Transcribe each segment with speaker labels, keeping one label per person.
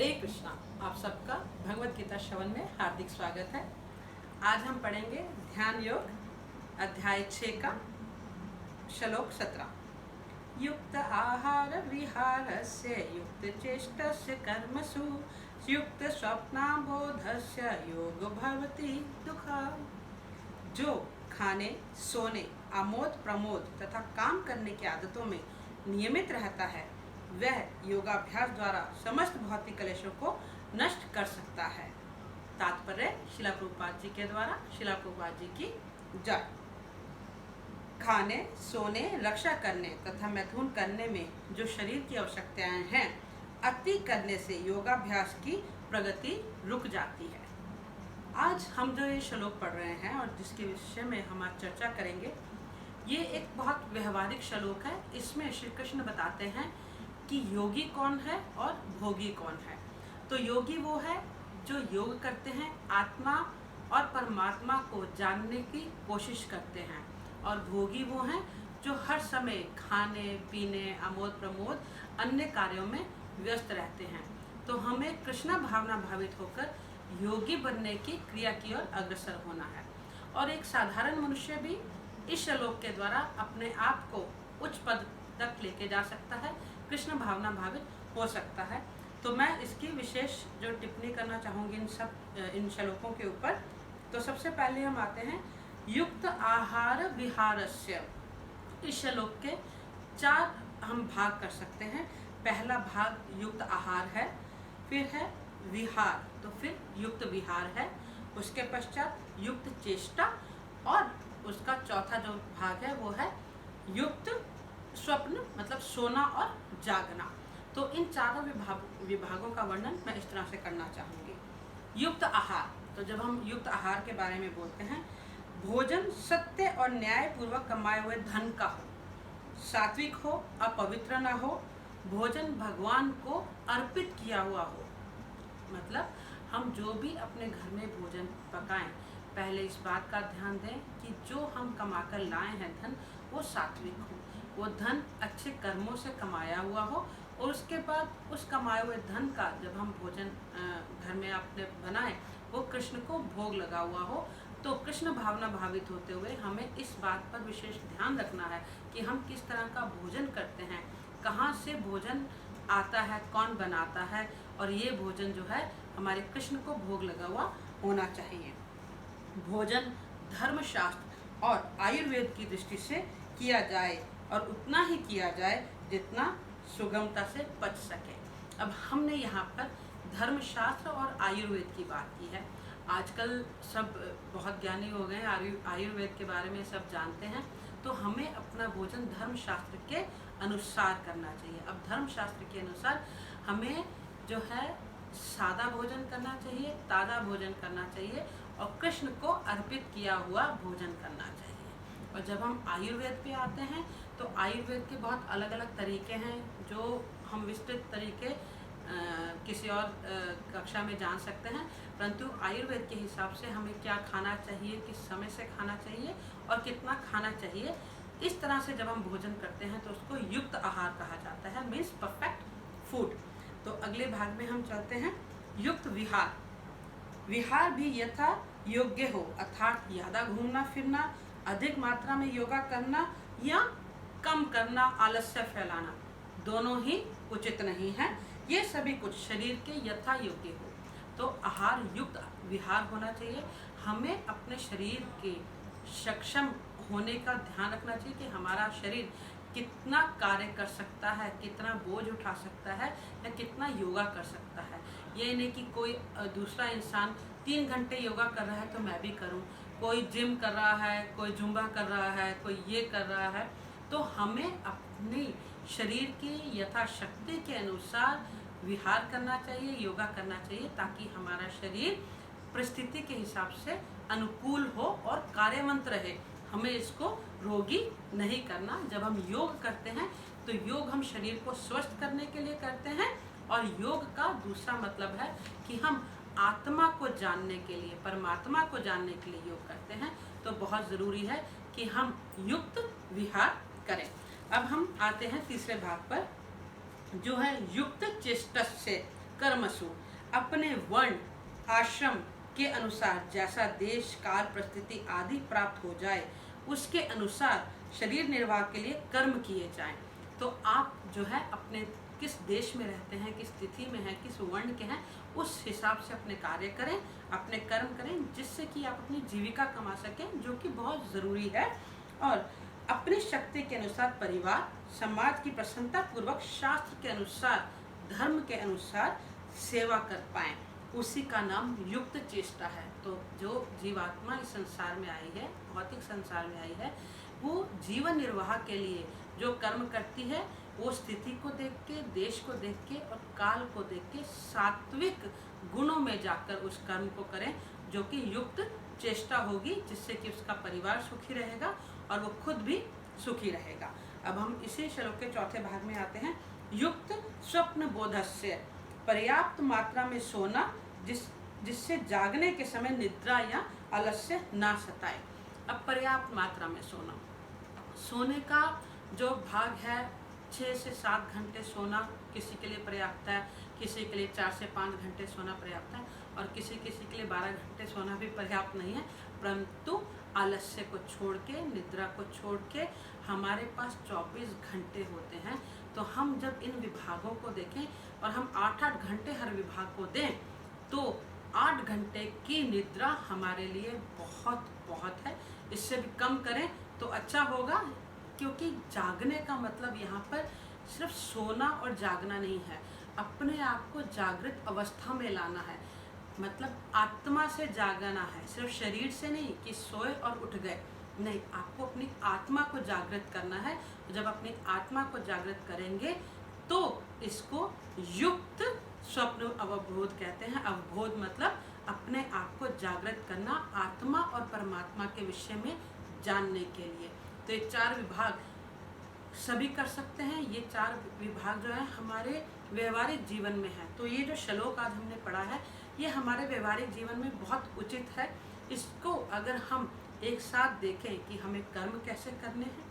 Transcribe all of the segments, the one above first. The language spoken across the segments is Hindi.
Speaker 1: हरे कृष्णा। आप सबका भगवत गीता श्रवण में हार्दिक स्वागत है। आज हम पढ़ेंगे ध्यान योग अध्याय 6 का श्लोक 17। युक्त आहार विहारस्य युक्त चेष्टस्य कर्मसु युक्त स्वप्नाबोधस्य योग भवति दुःखा। जो खाने, सोने, आमोद प्रमोद तथा काम करने की आदतों में नियमित रहता है वह योगाभ्यास द्वारा समस्त भौतिक कलेशों को नष्ट कर सकता है। तात्पर्य शिला प्रभुपाद जी के द्वारा। शिला प्रभुपाद जी की जय। खाने, सोने, रक्षा करने तथा मैथुन करने में जो शरीर की आवश्यकताएं हैं, अति करने से योगाभ्यास की प्रगति रुक जाती है। आज हम जो ये श्लोक पढ़ रहे हैं और जिसके विषय में हम आज चर्चा करेंगे, ये एक बहुत व्यवहारिक श्लोक है। इसमें श्री कृष्ण बताते हैं कि योगी कौन है और भोगी कौन है। तो योगी वो है जो योग करते हैं, आत्मा और परमात्मा को जानने की कोशिश करते हैं, और भोगी वो हैं जो हर समय खाने पीने, आमोद प्रमोद, अन्य कार्यों में व्यस्त रहते हैं। तो हमें कृष्ण भावना भावित होकर योगी बनने की क्रिया की ओर अग्रसर होना है। और एक साधारण मनुष्य भी इस श्लोक के द्वारा अपने आप को उच्च पद तक लेके जा सकता है, कृष्ण भावना भावित हो सकता है। तो मैं इसकी विशेष जो टिप्पणी करना चाहूँगी इन श्लोकों के ऊपर। तो सबसे पहले हम आते हैं युक्त आहार विहारस्य। इस श्लोक के 4 हम भाग कर सकते हैं। पहला भाग युक्त आहार है, फिर है विहार, तो फिर युक्त विहार है, उसके पश्चात युक्त चेष्टा, और उसका चौथा जो भाग है वो है युक्त स्वप्न, मतलब सोना और जागना। तो इन चारों विभागों का वर्णन मैं इस तरह से करना चाहूँगी। युक्त आहार, तो जब हम युक्त आहार के बारे में बोलते हैं, भोजन सत्य और न्याय पूर्वक कमाए हुए धन का हो, सात्विक हो, अपवित्र ना हो, भोजन भगवान को अर्पित किया हुआ हो। मतलब हम जो भी अपने घर में भोजन पकाएं, पहले इस बात का ध्यान दें कि जो हम कमाकर लाए हैं धन, वो सात्विक हो, वो धन अच्छे कर्मों से कमाया हुआ हो, और उसके बाद उस कमाए हुए धन का जब हम भोजन घर में आपने बनाए, वो कृष्ण को भोग लगा हुआ हो। तो कृष्ण भावना भावित होते हुए हमें इस बात पर विशेष ध्यान रखना है कि हम किस तरह का भोजन करते हैं, कहाँ से भोजन आता है, कौन बनाता है, और ये भोजन जो है हमारे कृष्ण को भोग लगा हुआ होना चाहिए। भोजन धर्मशास्त्र और आयुर्वेद की दृष्टि से किया जाए, और उतना ही किया जाए जितना सुगमता से पच सके। अब हमने यहाँ पर धर्मशास्त्र और आयुर्वेद की बात की है। आजकल सब बहुत ज्ञानी हो गए हैं, आयुर्वेद के बारे में सब जानते हैं। तो हमें अपना भोजन धर्मशास्त्र के अनुसार करना चाहिए। अब धर्मशास्त्र के अनुसार हमें जो है सादा भोजन करना चाहिए, ताज़ा भोजन करना चाहिए, और कृष्ण को अर्पित किया हुआ भोजन करना चाहिए। और जब हम आयुर्वेद पे आते हैं, तो आयुर्वेद के बहुत अलग अलग तरीके हैं जो हम विस्तृत तरीके किसी और कक्षा में जान सकते हैं। परंतु आयुर्वेद के हिसाब से हमें क्या खाना चाहिए, किस समय से खाना चाहिए और कितना खाना चाहिए, इस तरह से जब हम भोजन करते हैं तो उसको युक्त आहार कहा जाता है, मीन्स परफेक्ट फूड। तो अगले भाग में हम चलते हैं युक्त विहार। विहार भी यथा योग्य हो, अर्थात ज़्यादा घूमना फिरना, अधिक मात्रा में योगा करना या कम करना, आलस्य फैलाना, दोनों ही उचित नहीं है। ये सभी कुछ शरीर के यथा योग्य हो। तो आहार युक्त विहार होना चाहिए। हमें अपने शरीर के सक्षम होने का ध्यान रखना चाहिए कि हमारा शरीर कितना कार्य कर सकता है, कितना बोझ उठा सकता है, या कितना योगा कर सकता है। ये नहीं कि कोई दूसरा इंसान 3 घंटे योगा कर रहा है तो मैं भी करूं, कोई जिम कर रहा है, कोई जुम्बा कर रहा है, कोई ये कर रहा है। तो हमें अपने शरीर की यथाशक्ति के अनुसार विहार करना चाहिए, योगा करना चाहिए, ताकि हमारा शरीर परिस्थिति के हिसाब से अनुकूल हो और कार्यवंत रहे। हमें इसको रोगी नहीं करना। जब हम योग करते हैं तो योग हम शरीर को स्वस्थ करने के लिए करते हैं, और योग का दूसरा मतलब है कि हम आत्मा को जानने के लिए, परमात्मा को जानने के लिए योग करते हैं। तो बहुत ज़रूरी है कि हम युक्त विहार करें। अब हम आते हैं तीसरे भाग पर, जो है युक्त चेष्टस्य, कर्मसु, अपने वर्ण आश्रम के अनुसार जैसा देश काल परिस्थिति आदि प्राप्त हो जाए उसके अनुसार शरीर निर्वाह के लिए कर्म किए जाएं। तो आप जो है अपने किस देश में रहते हैं, किस तिथि में हैं, किस वर्ण के हैं, उस हिसाब से अपने कार्य करें, अपने कर्म करें, जिससे कि आप अपनी जीविका कमा सकें, जो कि बहुत ज़रूरी है। और अपनी शक्ति के अनुसार परिवार समाज की प्रसन्नता पूर्वक शास्त्र के अनुसार धर्म के अनुसार सेवा कर पाएं, उसी का नाम युक्त चेष्टा है। तो जो जीवात्मा इस संसार में आई है, भौतिक संसार में आई है, वो जीवन निर्वाह के लिए जो कर्म करती है वो स्थिति को देख के, देश को देख के और काल को देख के सात्विक गुणों में जाकर उस कर्म को करें, जो कि युक्त चेष्टा होगी, जिससे कि उसका परिवार सुखी रहेगा और वो खुद भी सुखी रहेगा। अब हम इसी श्लोक के चौथे भाग में आते हैं। युक्त स्वप्न बोधस्य, पर्याप्त मात्रा में सोना जिससे जागने के समय निद्रा या आलस्य ना सताए। अब पर्याप्त मात्रा में सोना, सोने का जो भाग है 6 से 7 घंटे सोना किसी के लिए पर्याप्त है, किसी के लिए 4 से 5 घंटे सोना पर्याप्त है और किसी के लिए 12 घंटे सोना भी पर्याप्त नहीं है। परंतु आलस्य को छोड़ के, निद्रा को छोड़ के हमारे पास 24 घंटे होते हैं। तो हम जब इन विभागों को देखें और हम 8-8 घंटे हर विभाग को दें तो 8 घंटे की निद्रा हमारे लिए बहुत बहुत है। इससे भी कम करें तो अच्छा होगा, क्योंकि जागने का मतलब यहाँ पर सिर्फ सोना और जागना नहीं है, अपने आप को जागृत अवस्था में लाना है। मतलब आत्मा से जागना है, सिर्फ शरीर से नहीं कि सोए और उठ गए, नहीं, आपको अपनी आत्मा को जागृत करना है। जब अपनी आत्मा को जागृत करेंगे तो इसको युक्त स्वप्न अवबोध कहते हैं। अवबोध मतलब अपने आप को जागृत करना, आत्मा और परमात्मा के विषय में जानने के लिए। तो ये 4 विभाग सभी कर सकते हैं। ये 4 विभाग जो है हमारे व्यवहारिक जीवन में है। तो ये जो श्लोक आज हमने पढ़ा है ये हमारे व्यवहारिक जीवन में बहुत उचित है। इसको अगर हम एक साथ देखें कि हमें कर्म कैसे करने हैं,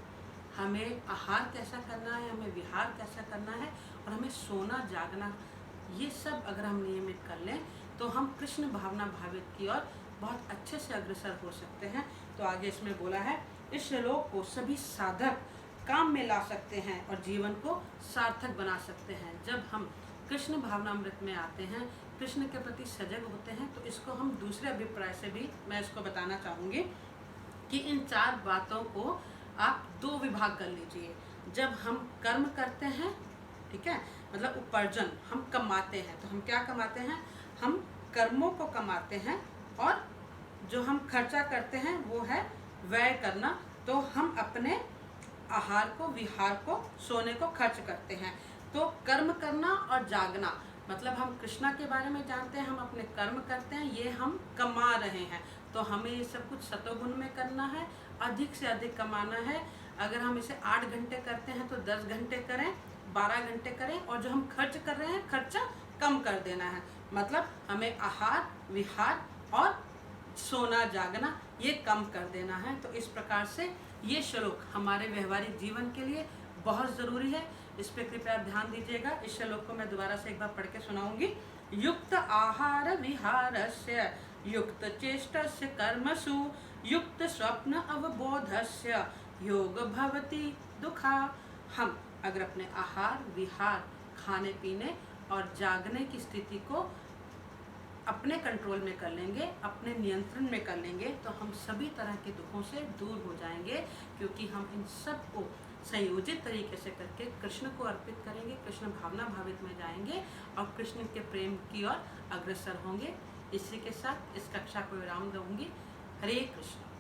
Speaker 1: हमें आहार कैसा करना है, हमें विहार कैसा करना है और हमें सोना जागना, ये सब अगर हम नियमित कर लें तो हम कृष्ण भावना भावित की ओर बहुत अच्छे से अग्रसर हो सकते हैं। तो आगे इसमें बोला है, इस श्लोक को सभी साधक काम में ला सकते हैं और जीवन को सार्थक बना सकते हैं। जब हम कृष्ण भावनामृत में आते हैं, कृष्ण के प्रति सजग होते हैं, तो इसको हम दूसरे अभिप्राय से भी मैं इसको बताना चाहूँगी कि इन 4 बातों को आप 2 विभाग कर लीजिए। जब हम कर्म करते हैं, ठीक है, मतलब उपार्जन हम कमाते हैं, तो हम क्या कमाते हैं, हम कर्मों को कमाते हैं, और जो हम खर्चा करते हैं वो है व्यय करना। तो हम अपने आहार को, विहार को, सोने को खर्च करते हैं। तो कर्म करना और जागना मतलब हम कृष्णा के बारे में जानते हैं, हम अपने कर्म करते हैं, ये हम कमा रहे हैं। तो हमें ये सब कुछ सतोगुण में करना है, अधिक से अधिक कमाना है। अगर हम इसे 8 घंटे करते हैं तो 10 घंटे करें, 12 घंटे करें, और जो हम खर्च कर रहे हैं खर्चा कम कर देना है। मतलब हमें आहार, विहार और सोना जागना ये कम कर देना है। तो इस प्रकार से ये श्लोक हमारे व्यवहारिक जीवन के लिए बहुत ज़रूरी है। इस पर कृपया ध्यान दीजिएगा। इस श्लोक को मैं दोबारा से एक बार पढ़ के सुनाऊंगी। युक्त आहार विहारस्य, युक्त चेष्टस्य कर्मसु, युक्त स्वप्न अवबोधस्य योग भवति दुखा। हम अगर अपने आहार, विहार, खाने पीने और जागने की स्थिति को अपने कंट्रोल में कर लेंगे, अपने नियंत्रण में कर लेंगे, तो हम सभी तरह के दुखों से दूर हो जाएंगे, क्योंकि हम इन सब को संयोजित तरीके से करके कृष्ण को अर्पित करेंगे, कृष्ण भावना भावित में जाएंगे और कृष्ण के प्रेम की ओर अग्रसर होंगे। इसी के साथ इस कक्षा को विराम दूंगी। हरे कृष्ण।